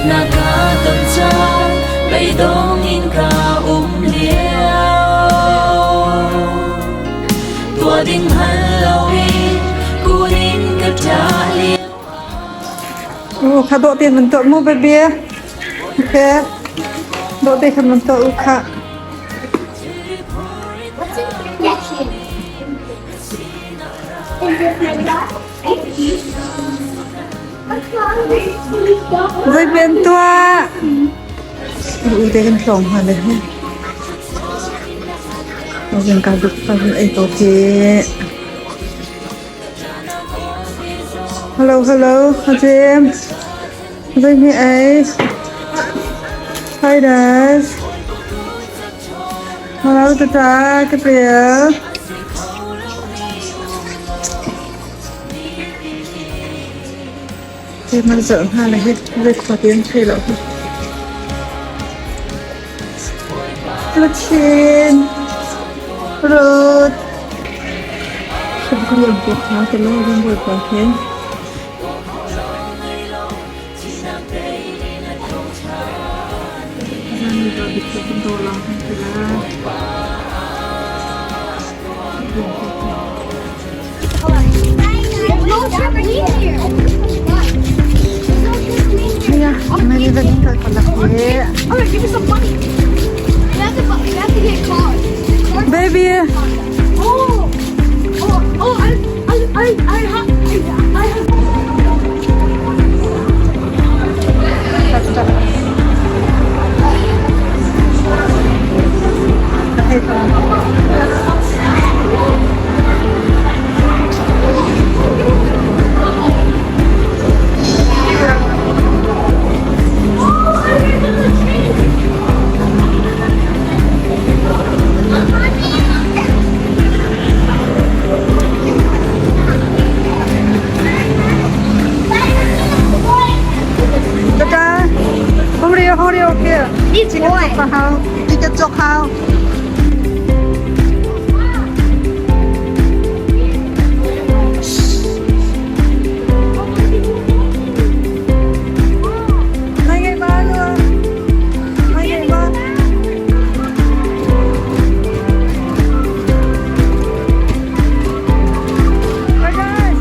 na cả tâm trang lấy đông in cả liêu tua đình hân lâu in cu in cả trả liêu. Khá độ tiền mình tội mua bê bia. Ok. Độ tiền mình tội khá. Với bên toa đủ để gần phòng hoàn đấy nó gần cả được phần ấy ok. Hello James với mi ấy Titus hello tata cái bia thìมันเสริมให้เลยเฮ้ยขอเตียงให้เราลูกชิ้นรูดฉันก็ยังปวดเท้าแต่โล่ยังปวดแขนเท้าอันนี้เราดิบเป็นตัวเราให้ไปแล้วไม่ได้เป็นตัวคนละคน Alright, give me some money. You have to get caught. Baby. I have. Không đi ok. Đi chỉ cái chọc hao. Hai ngày ba luôn. Hai ngày ba. Bye guys.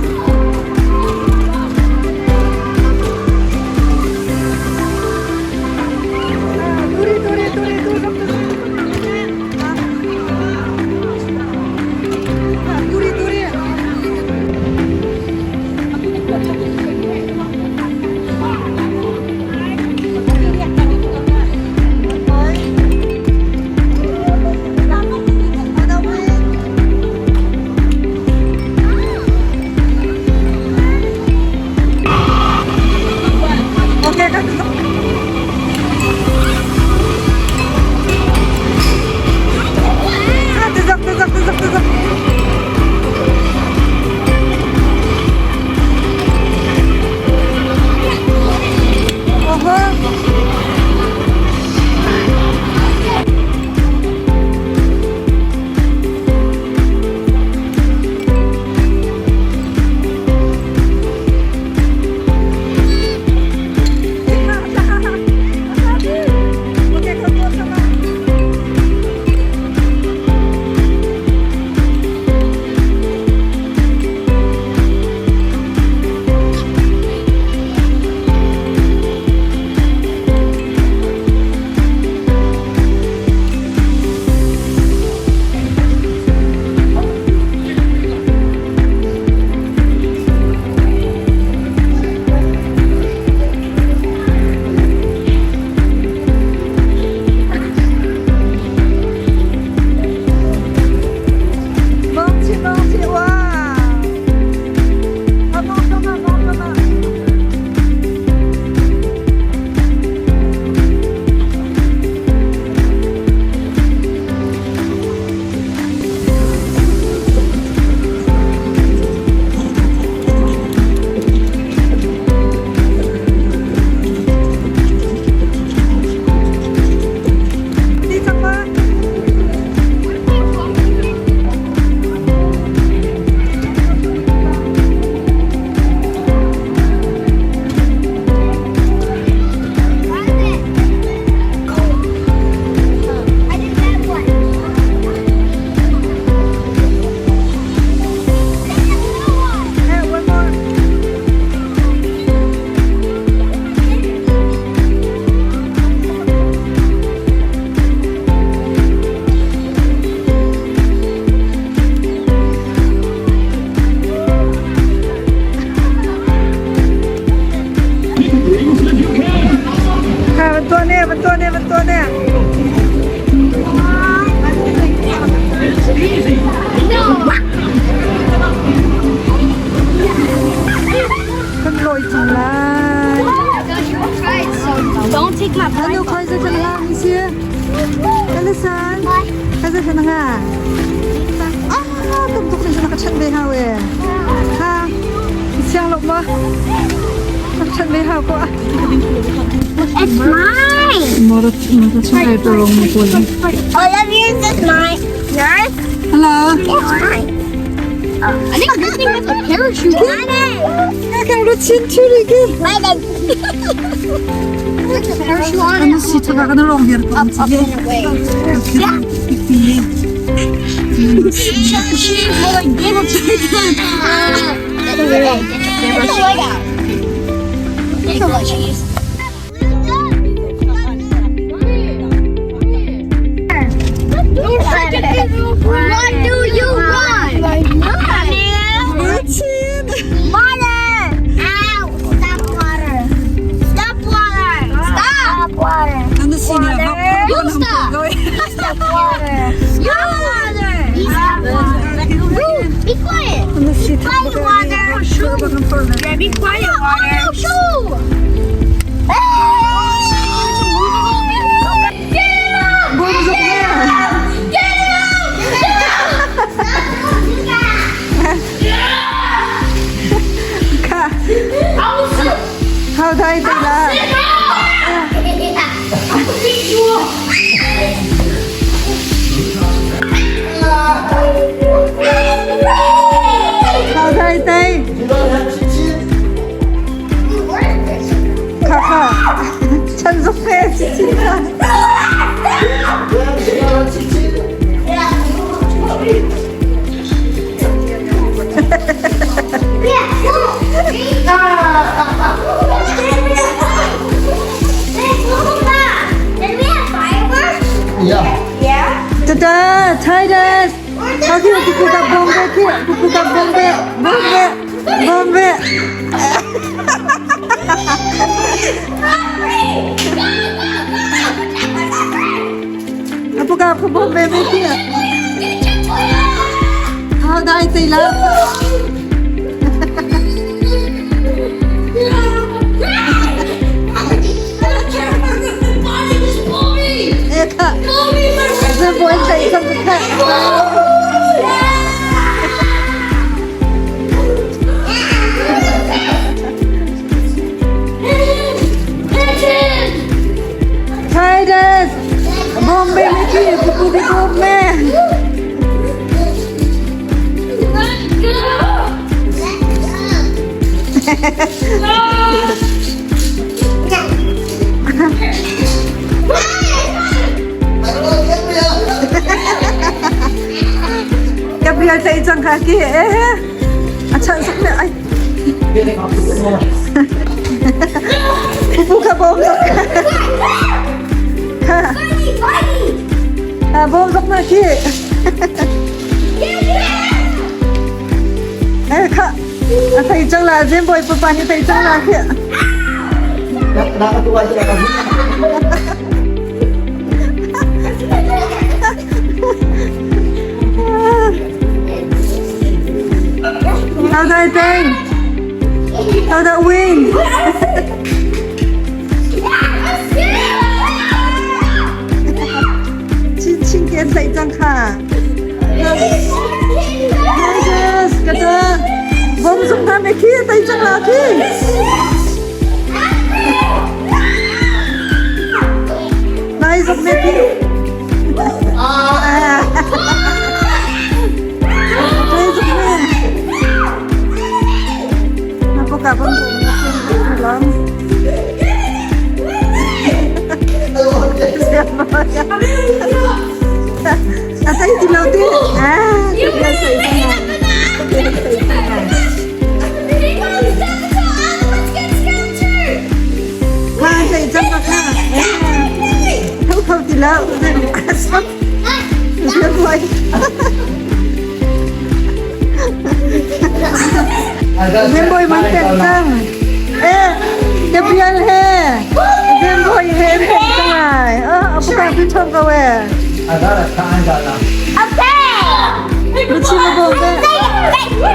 nè bên tua nè con lội chẳng lại Don't take my anh đâu coi ra chẳng lại đi chưa cái là sao cái gì thế nào tụm tụm này nó chân bê hao ấy ha xem lộc mà nó chân bê hao quá It's mine. nó chân bê đồ lông một cuốn All of yours is mine. Yours? hello It's mine. I think this thing has a parachute on it. cái càng nó chín chưa đi kia My leg. There's a parachute on anh it. xịt cho cái nó lông hiền còn gì She's more like able to take it. Get the leg out. Get the leg cheese. What do you want? Water! Ow! Stop water! Stop water! Stop water! ano sila You stop! Stop water! You water! Stop water! Be quiet! ano sila Quiet water! Yeah, be quiet water! Shoo! bumsok na ka how dai la how dai tay ka chân dục phê chị Tada, Titus. Kaki kuku ka bombe ki, kuku ka bombe. Apa ka bombe me ki? How dai tay la? Eka. Sa buwan sa isang ka. Titus, bombe me ki, kuku di bombe. Gabriel sa isang kaki Acan sakit ay. Pupu ka bomsok bomsok na ki ka thầy Chung là riêng bồi phụ pani thầy Chung là ki Nakakatuwa sila kami. How do I think? How do I win? Chinh kiến thầy Chung khả Titus, kata bomsok na me ki thầy Chung là ki Naisok me ki Naisok me Napakapon ko lang Atay tilaw din Tignan sa isang Chung ka we. Luci mo bombe.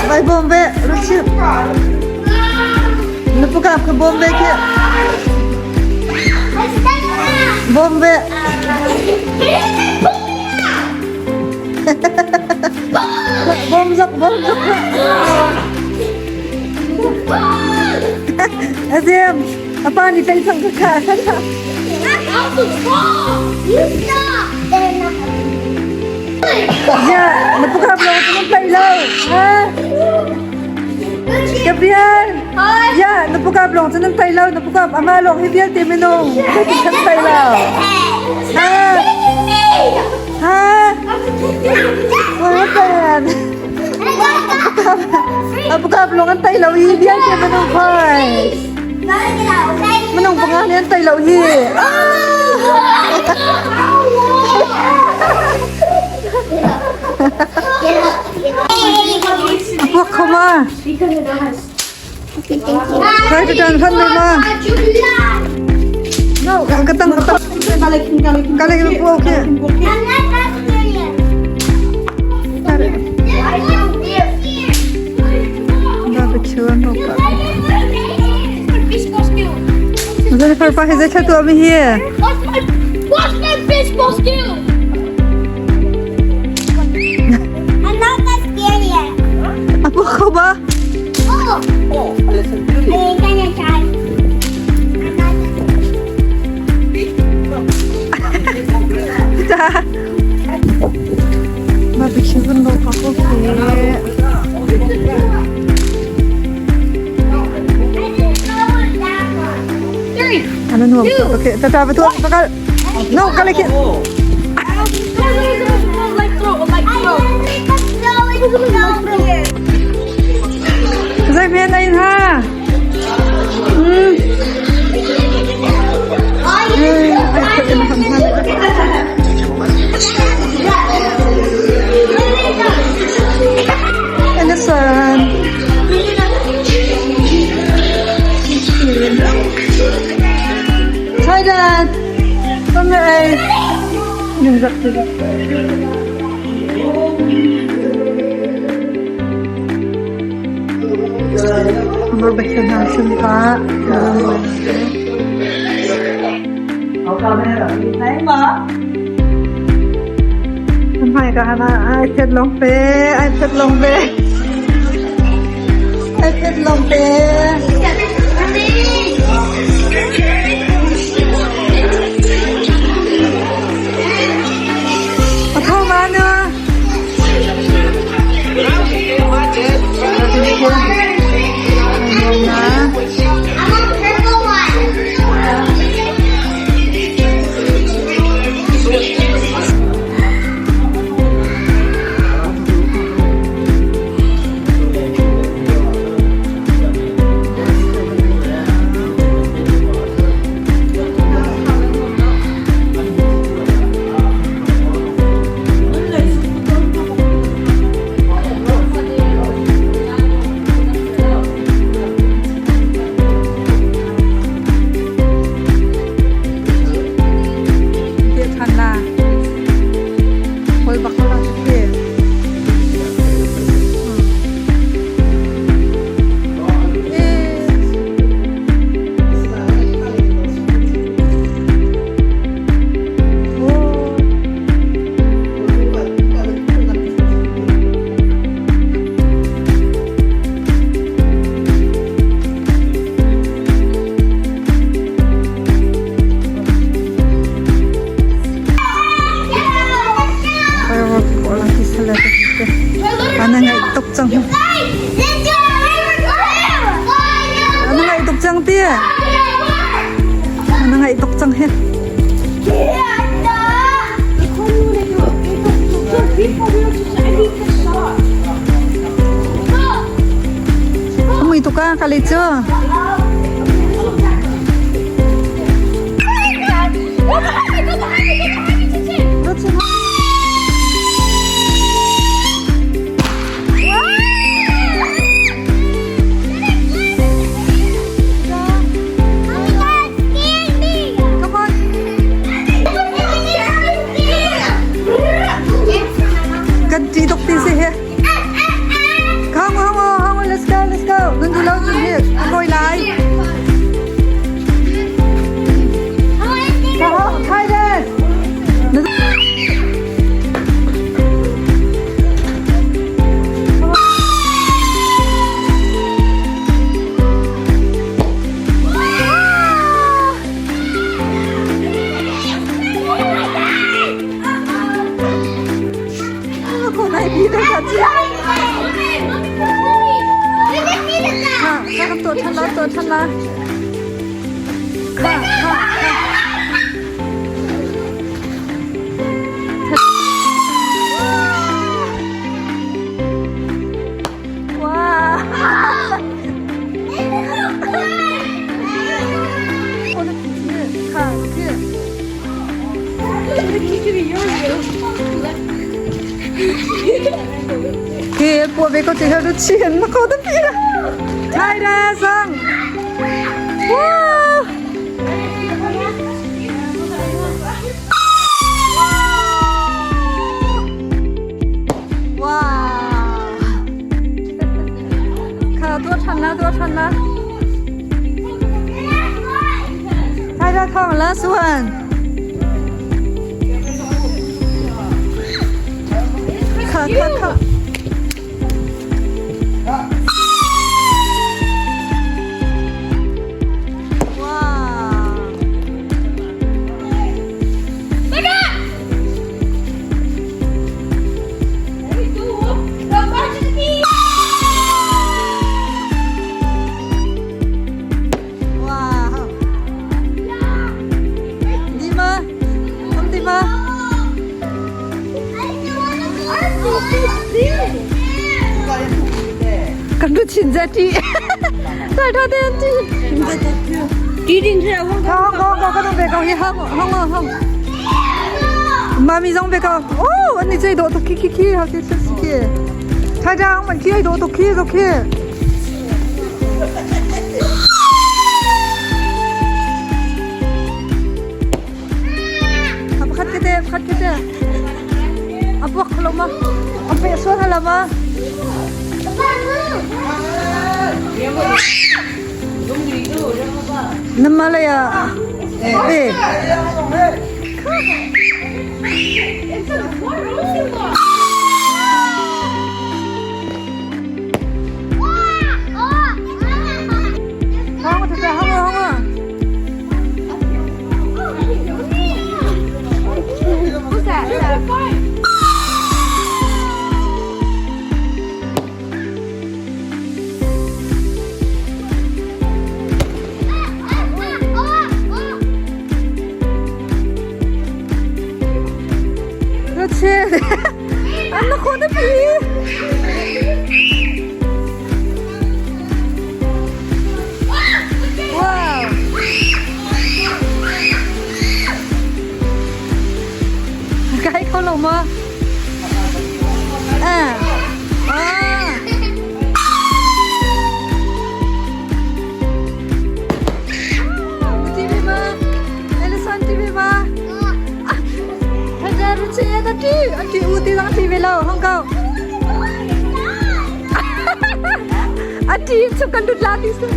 May bombe. Luci. Napukap ka bombe ke. Bombe. Bomzak. Azim, apa ni tayo isang kakasal ha? Ya, napukap lang ito ng pailaw. Ha? Gabriel! Ya, napukap lang ito ng pailaw. Napukap, amalong, hibiyan timinong. Ito ng pailaw. Ha? Ha? Wala pa yan. Napukap lang ang pailaw. Hibiyan timinong kay. Manong pangalan yan tayo lauhi. Apa koma? Kaya kejangan ni ma. No, ketang. Kalik po okay. Barbecue no ka. Masa perpahis aja tu abis here. What's my baseball skill? I'm not that scared yet. Apa kau ba? Oh. I'm gonna try. Barbecue pun no ka okay. Ano no? Okay, tatawa tu bakal. No, kali ke. Zai mian lain ha. Anderson. Hi Dad. Come here. Nunggak juga. Berbahasa Bahasa Pak. Sampai ke anak iPad lompe. Apa mana? Ano nga itukcang tia? Ano nga itukcang he? Kamu itu ka kalijo? ตัวฉันนะว้าวคนละชื่อค่ะชื่อ그 뽀베고 제가 루치엔 거든 피라 타이라상 와 가 또 찬나 타이라 통 라스트 원 가 간도 진짜지. 살다대한지. 디딘지 거 가도 배가 형. 마미정 배가. 오, 언니 저기 너도 키키키 하게 쓰기. 자장 만 키에 너도 키에 키. apa kat kita. Apa kalau mah? Apa suara lama? Namalaya. Eh. Anak ko na pi. Wow. Cái không lồng mà. TV mà. Elephant TV mà. Saya tadi, adik uti sang TV lo, hong kau. Adik suka duduk latih tu.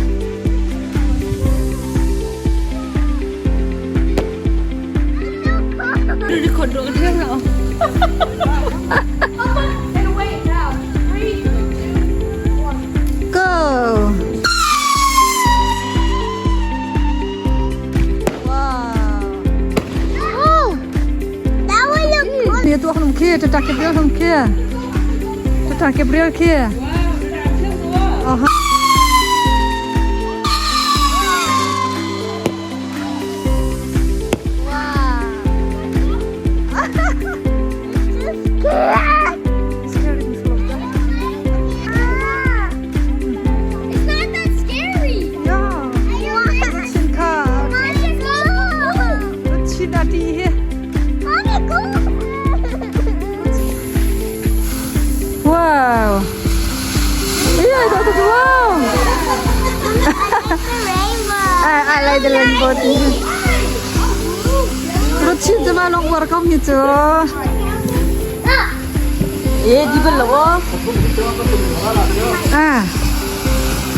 Duduk kodok dia lo. Go. Dia tu orang kia, cetak Gabriel orang kia. Cetak Gabriel kia. Aha. It's not that scary. Wow. Iya, itu wow. I like the rainbow too. 그렇지, 좀 long welcome 했죠. 예, 입을 넣어. 아,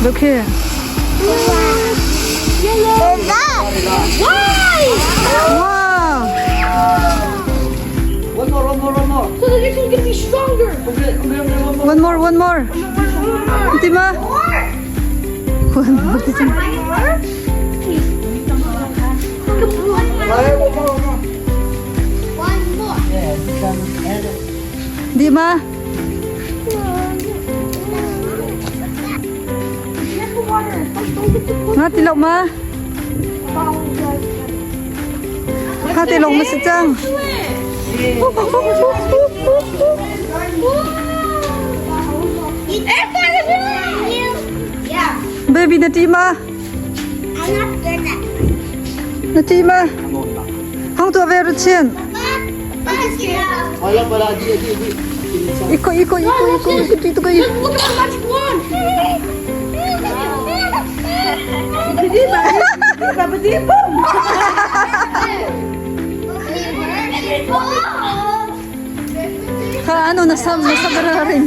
이렇게. Wow. One more. So the next one's gonna be stronger. One more. Ultima. One more. Dima. Careful, water. Nga tilok ma. Ha tilok ma si Chung. Baby na tima. Na tima. Hong tua veru chen. Iko dito kayo. Ka ano nasabara rin.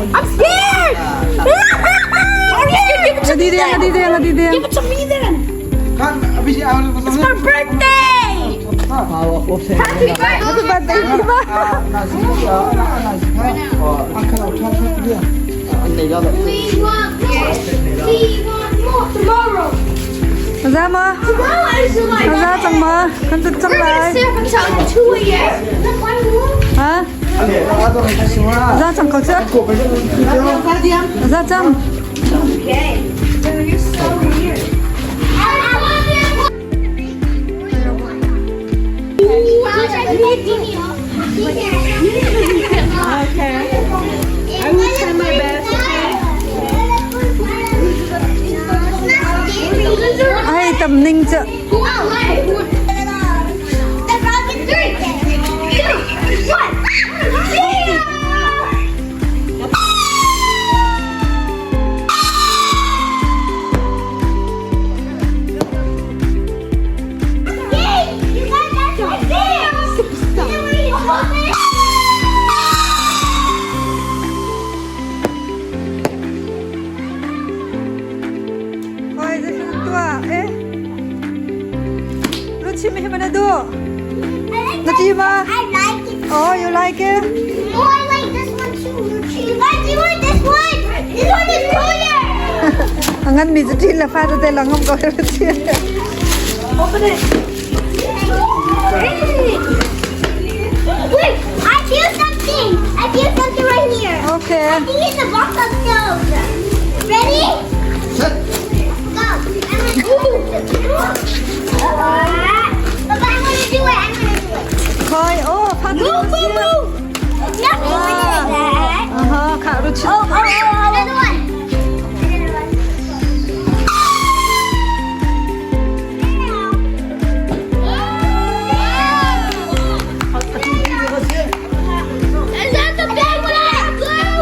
I'm scared! Ngadi dia. Give it to me then! Kan, abis ni awal It's my birthday! Happy birthday! Happy birthday, Tima. nasi dia, nasi kan. Akan awal dia. Ini dah. We want more tomorrow! Ra ma. Tomorrow is like... Ra Chung ma. Kan Chung We're gonna lai. stay up until 2 a.m. Ha? Ada orang semua. Ra Chung khẩu chưa? Kau pergi. Ra Chung. Okay. You're so weird. Okay. I will try my best. Ai tầm ninh chưa? Ôi, rất là tua. Ê. Lu chim hay mana do? Natima. I like it. Oh, you like it? Oh, I like this one too. Why do you like this one? This one is cooler. Angan mi jadi la fa de la ngom ko chi. Open it. Wait, I feel something. I feel something right here. Okay. I think it's a box of stones. Ready? Set. Go. But I'm gonna do it. I'm gonna do it. Coi, oh, fa de. Move, move, move. Nothing like that. Aha, ka ru chi. Oh, another one. Is that the big one I have glue?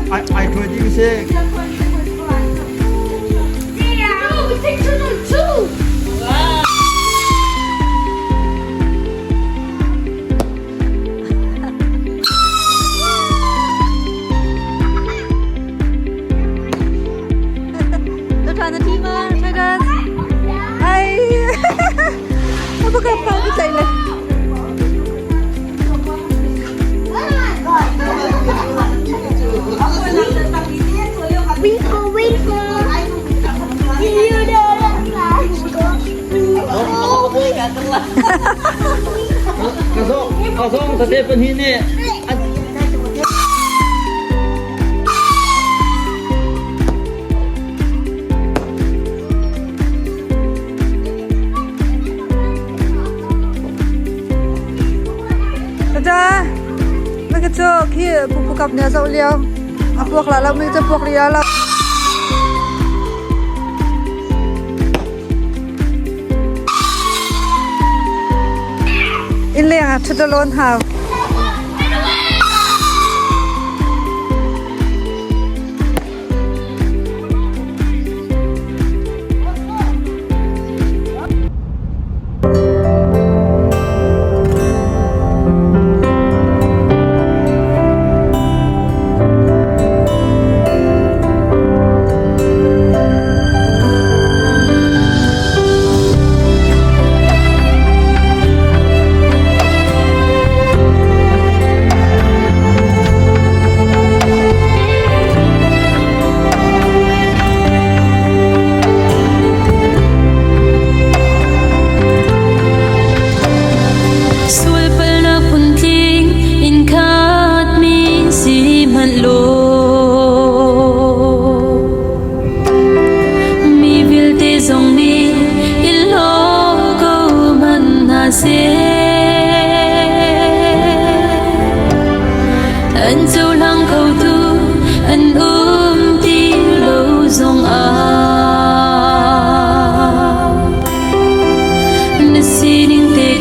I could use it. No, we take turn on two. Lu try Natima, try that. Ai. Apa ka pa di chai le? Winkle, winkle. You know Kosong tadi pun ini. Tada. Mấy cái chỗ kia phụ cặp nhà dậu liao. À buộc là mình cho buộc liao là. In liang à, chút lon hào.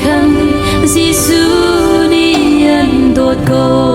khăn di su ni ân đột cầu